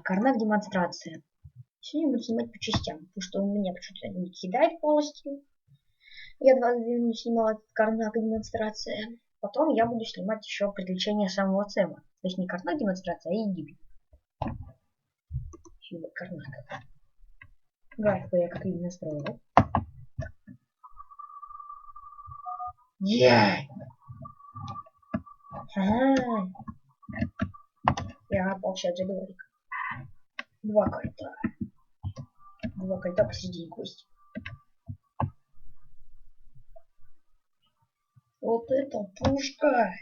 Карнак демонстрация. Сегодня буду снимать по частям, потому что у меня почему-то не кидает полностью. Я 2 минуты снимала этот карнак демонстрация. Потом я буду снимать еще приключения самого Сэма. То есть не карнак демонстрация, а Египет. Карнак. Графику я как видно настроила. Я получаю джедорик. 2 кольта. 2 кольта посередине кости. Вот это пушка!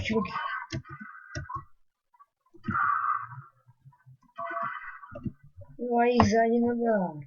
Чуки. Ой, сзади нога.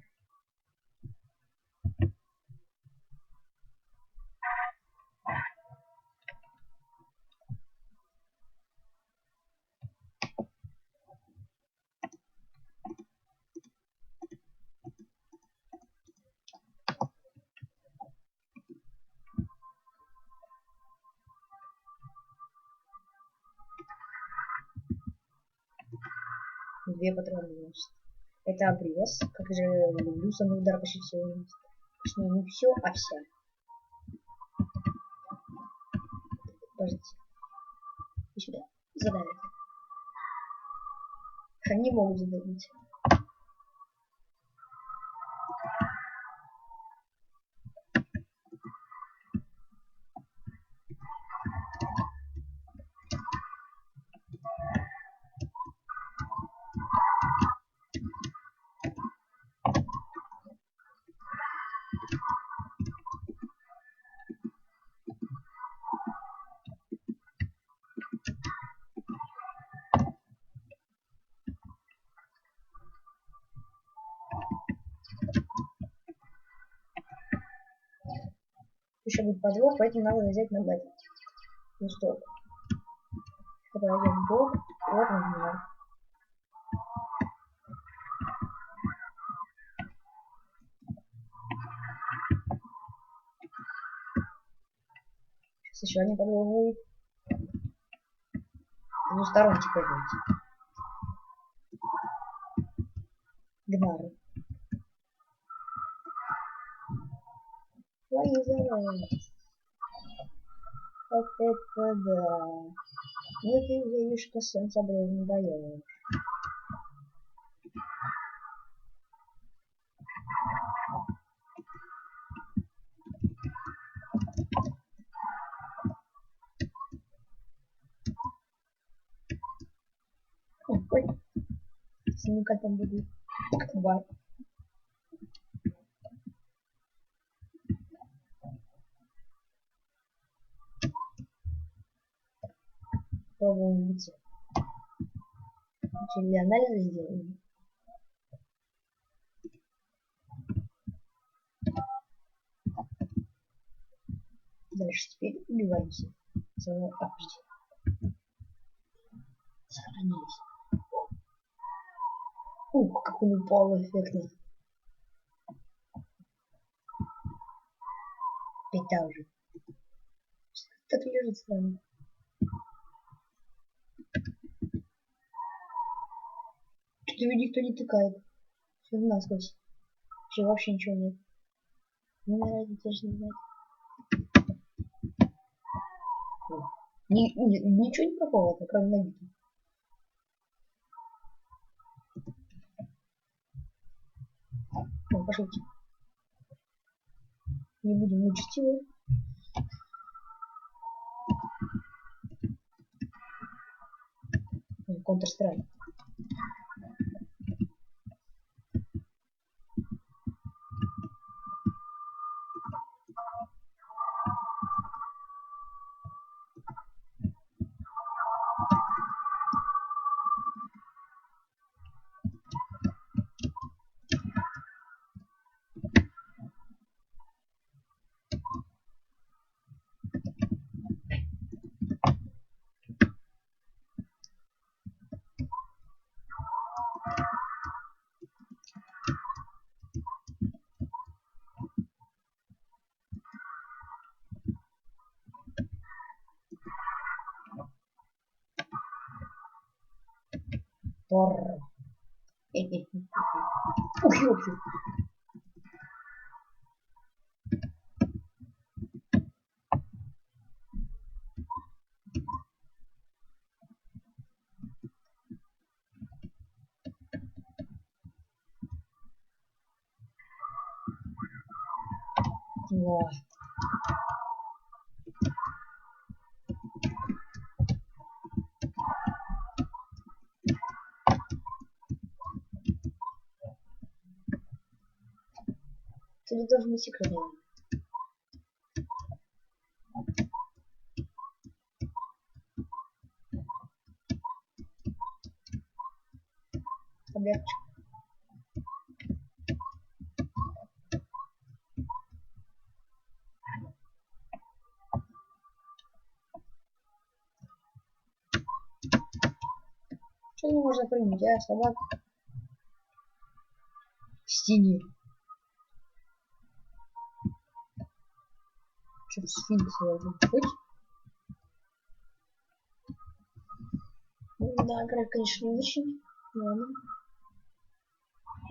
Две патроны, значит. Это обрез. Как же я люблю самый удар почти всего. Точнее, не все, а вся. Подождите. И сюда. Задавят. Они могут задавить. Еще будет подвох, поэтому надо взять на этот. Ну стоп. Подойдем бок. Вот он, например. Сейчас еще один подвох будет. Двусторонний пойдет. Гнары. Твои заразы. Вот это да. Ну ты девушка сын собрал не даешь. Ой. Синика там будет. Тварь. Пробуем выйти. Для анализа сделаем. Дальше теперь убиваемся. Подожди. Сохранились. Ух, как он упал эффектно. Пята уже. Так лежит странно. Что-то никто не тыкает. Все насквозь. Все вообще ничего нет. Ну, наверное, тоже не знаю. Ничего не пропало, кроме ноги. Ну, пошлите. Не будем мучить его. Counter-Strike. Фор. Ух, ёпки. Во. Тут должен быть секрет. Побегчик. Что не можно принять, а, собак? В стене. Что-то сфинкс должен быть. Да, играть, конечно, не очень. Ладно.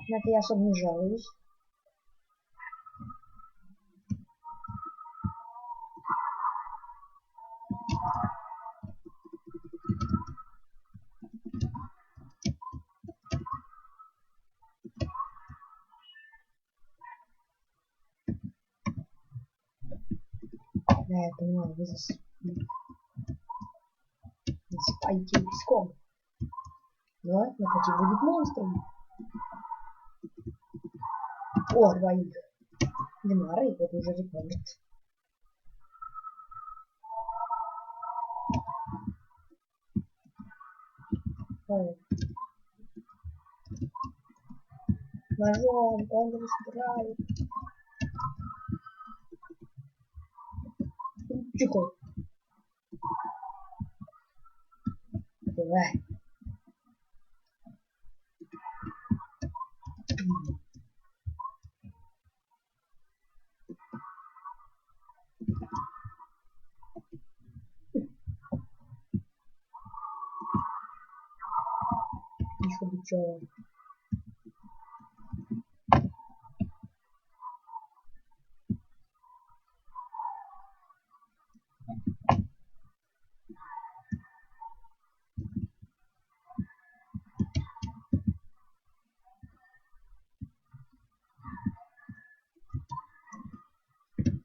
На это я особо не жалуюсь. Да, я понимаю, вы спайте песком. Но на пути будет монстром. О, двоих. Динары, это уже рекорд. Ой. Ножом, он разбирает. Тихо. Давай. Еще бы чё.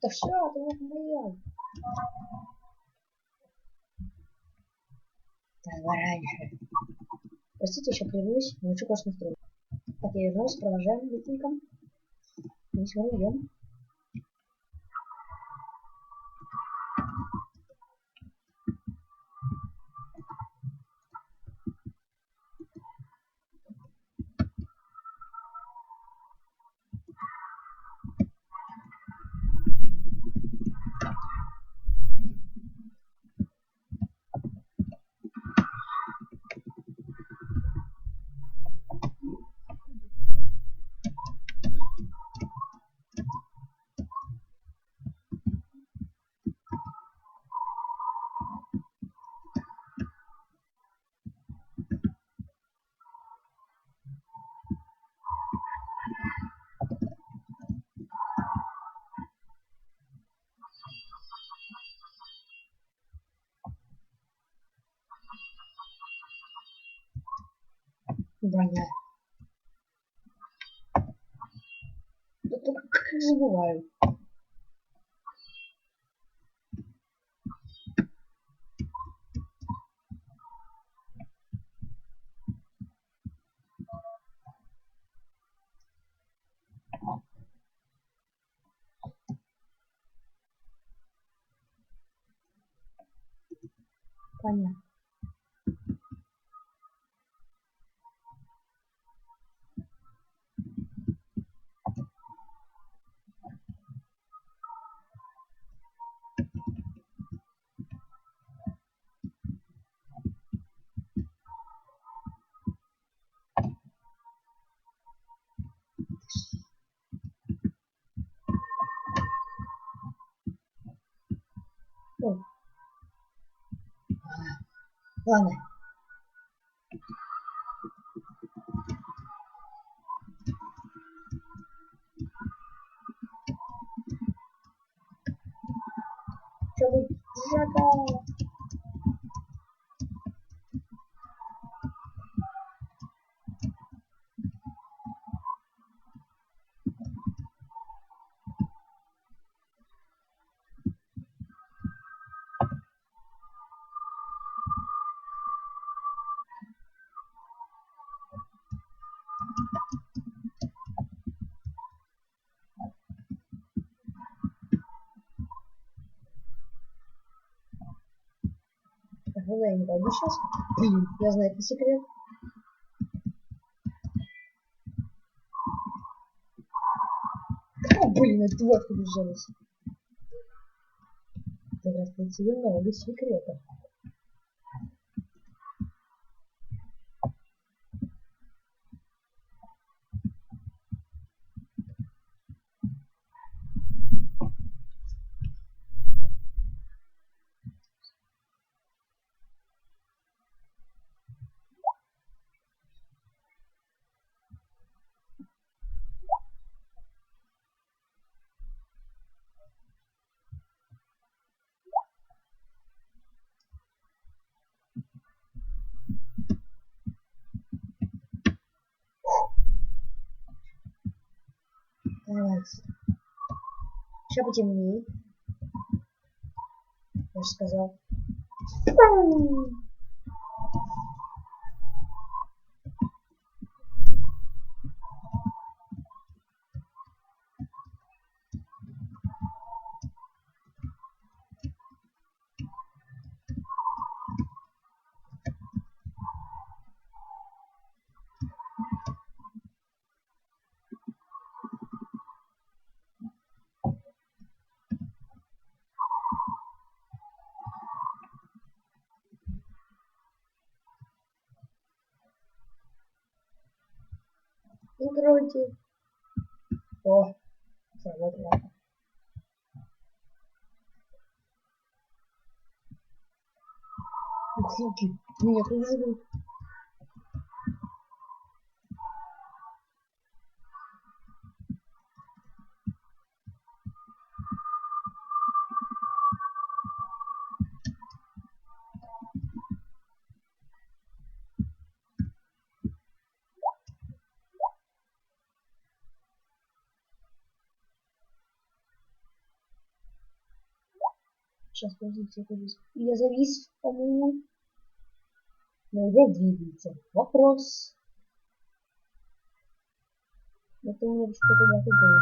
Да все, ты не понял. Давай раньше. Простите, еще появилась, научу кошку строить. Так, я вернулся, продолжаем быстренько. Мы сегодня идем. Броня. Да только как забываю. Понятно. Ой. Ладно. Жака. Куда я не пойду сейчас? Я знаю этот секрет. О, блин, это вот откуда взялось. Как раз таки много секретов. Давайте. Сейчас потемнеет. Я же сказал. Закройте. О, сработало. Суки, меня тут живут. Сейчас, подождите, я завис, по-моему. Но я двигается. Вопрос. Это у меня что-то когда-то было.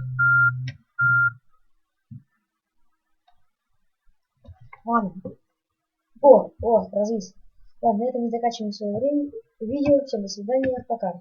Ладно. О, развис. Ладно, на этом мы заканчиваем свое время. Видео. Всем до свидания. Пока.